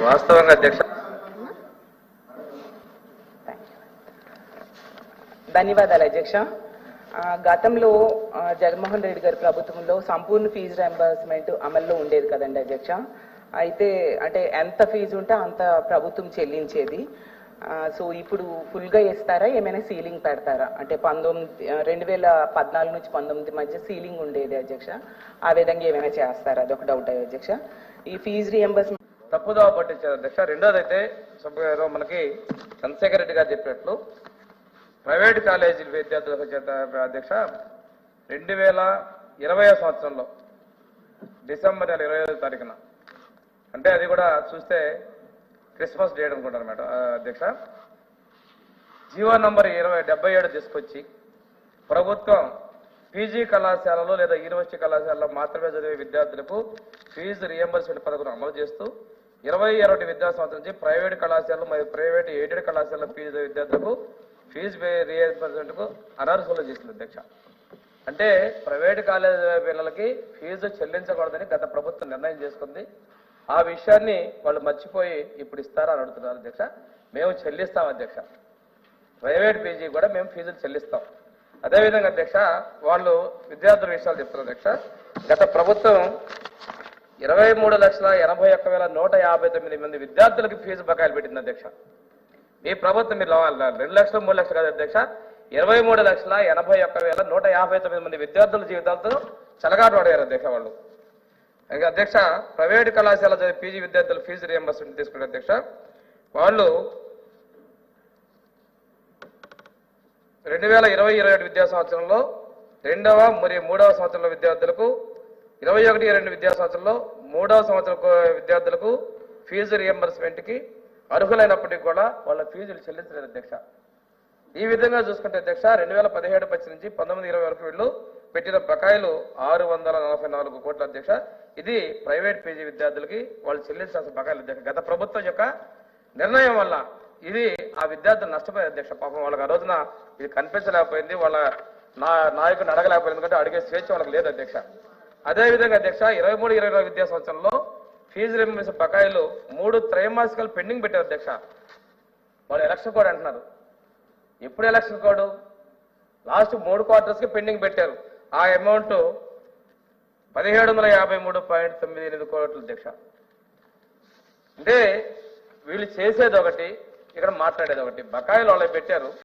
వాస్తవంగా అధ్యక్ష ధన్యవాదాలు అధ్యక్ష. గతంలో జగన్మోహన్ రెడ్డి గారి ప్రభుత్వంలో సంపూర్ణ ఫీజు రియంబర్స్మెంట్ అమల్లో ఉండేది కదండి అధ్యక్ష. అయితే అంటే ఎంత ఫీజు ఉంటే అంత ప్రభుత్వం చెల్లించేది. సో ఇప్పుడు ఫుల్గా ఇస్తారా, ఏమైనా సీలింగ్ పెడతారా? అంటే 2014 నుంచి 19 మధ్య సీలింగ్ ఉండేది అధ్యక్ష. ఆ విధంగా ఏమైనా చేస్తారా? అదొక డౌట్ అధ్యక్ష. ఈ ఫీజు రియంబర్స్మెంట్ తప్పుదోవ పట్టించారు అధ్యక్ష. రెండోది అయితే మనకి చంద్రశేఖర్ రెడ్డి గారు చెప్పినట్లు ప్రైవేట్ కాలేజీల విద్యార్థులకు చేత అధ్యక్ష 2020 సంవత్సరంలో డిసెంబర్ 25వ తారీఖున, అంటే అది కూడా చూస్తే క్రిస్మస్ డేట్ అనుకుంటాను మేడం అధ్యక్ష, జీవో నంబర్ 77 తీసుకొచ్చి ప్రభుత్వం పీజీ కళాశాలలో లేదా యూనివర్సిటీ కళాశాలలో మాత్రమే చదివే విద్యార్థులకు ఫీజు రియంబర్స్మెంట్ పథకం అమలు చేస్తూ 2021 విద్యా సంవత్సరం నుంచి ప్రైవేట్ కళాశాలలు మరియు ప్రైవేట్ ఎయిడెడ్ కళాశాల ఫీజు విద్యార్థులకు ఫీజు రియంబర్స్మెంట్కు అనర్హులు చేసింది అధ్యక్ష. అంటే ప్రైవేట్ కాలేజీ పిల్లలకి ఫీజు చెల్లించకూడదని గత ప్రభుత్వం నిర్ణయం చేసుకుంది. ఆ విషయాన్ని వాళ్ళు మర్చిపోయి ఇప్పుడు ఇస్తారని అడుగుతున్నారు అధ్యక్ష. మేము చెల్లిస్తాం అధ్యక్ష, ప్రైవేట్ పీజీ కూడా మేము ఫీజులు చెల్లిస్తాం. అదేవిధంగా అధ్యక్ష వాళ్ళు విద్యార్థుల విషయాలు చెప్తున్నారు అధ్యక్ష. గత ప్రభుత్వం 23,81,159 మంది విద్యార్థులకు ఫీజు బకాయిలు పెట్టింది అధ్యక్ష. ఈ ప్రభుత్వం మీరు 2 లక్షలు 3 లక్షలు కాదు అధ్యక్ష, 23,81,159 మంది విద్యార్థుల జీవితాలతో చెలగాటు అడిగారు అధ్యక్ష వాళ్ళు. ఇంకా అధ్యక్ష ప్రైవేట్ కళాశాల పీజీ విద్యార్థులు ఫీజు రియంబర్స్మెంట్ తీసుకున్నారు అధ్యక్ష. వాళ్ళు 2020-21 విద్యా సంవత్సరంలో 2వ మరియు 3వ సంవత్సరంలో విద్యార్థులకు 21-22 విద్యా సంవత్సరంలో 3వ సంవత్సరం విద్యార్థులకు ఫీజు రియంబర్స్మెంట్కి అర్హులైనప్పటికీ కూడా వాళ్ళ ఫీజులు చెల్లించలేదు అధ్యక్ష. ఈ విధంగా చూసుకుంటే అధ్యక్ష 2017 నుంచి 19-20 వరకు వీళ్ళు పెట్టిన బకాయిలు 644 కోట్ల అధ్యక్ష. ఇది ప్రైవేట్ పీజీ విద్యార్థులకి వాళ్ళు చెల్లించాల్సిన బకాయిలు అధ్యక్ష. గత ప్రభుత్వం యొక్క నిర్ణయం వల్ల ఇది ఆ విద్యార్థులు నష్టపోయారు అధ్యక్ష. పాపం వాళ్ళకి ఆ రోజున ఇది కనిపించలేకపోయింది, వాళ్ళ నాయకుని అడగలేకపోయింది, ఎందుకంటే అడిగే స్వేచ్ఛ వాళ్ళకి లేదు అధ్యక్ష. అదేవిధంగా అధ్యక్ష 23-24 విద్యా సంవత్సరంలో ఫీజు రియంబర్స్మెంట్ బకాయిలు 3 త్రైమాసికాలు పెండింగ్ పెట్టారు అధ్యక్ష. వాళ్ళు ఎలక్షన్ కోడ్ అంటున్నారు. ఎప్పుడు ఎలక్షన్ కోడ్? లాస్ట్ 3 క్వార్టర్స్కి పెండింగ్ పెట్టారు. ఆ అమౌంట్ 1753.98 కోట్లు అధ్యక్ష. అంటే వీళ్ళు చేసేది ఒకటి, ఇక్కడ మాట్లాడేది ఒకటి. బకాయిలు వాళ్ళకి పెట్టారు,